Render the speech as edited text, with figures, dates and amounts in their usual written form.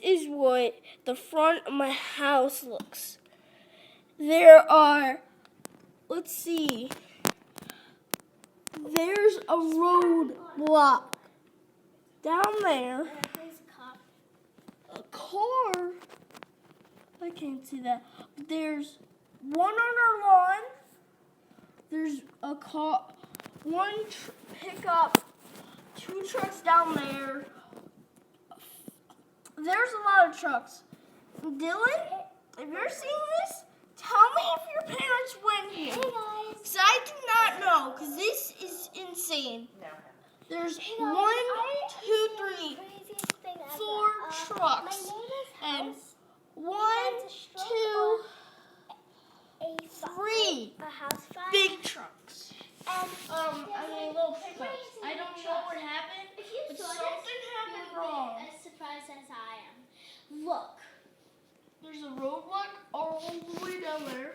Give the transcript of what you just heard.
is what the front of my house looks. There are, let's see, there's a roadblock down there. A car. I can't see that. There's one on our lawn. There's a car, one pickup, 2 trucks down there. There's a lot of trucks. Dylan, if you're seeing this, tell me if your parents went here. Hey guys. Because I do not know, because this is insane. There's 1, 2, 3, 4 trucks. And 1, 2, 3 big trucks. Little pickups. I don't know what happened, but something happened wrong. As surprised as I am. Look. There's a roadblock all the way down there.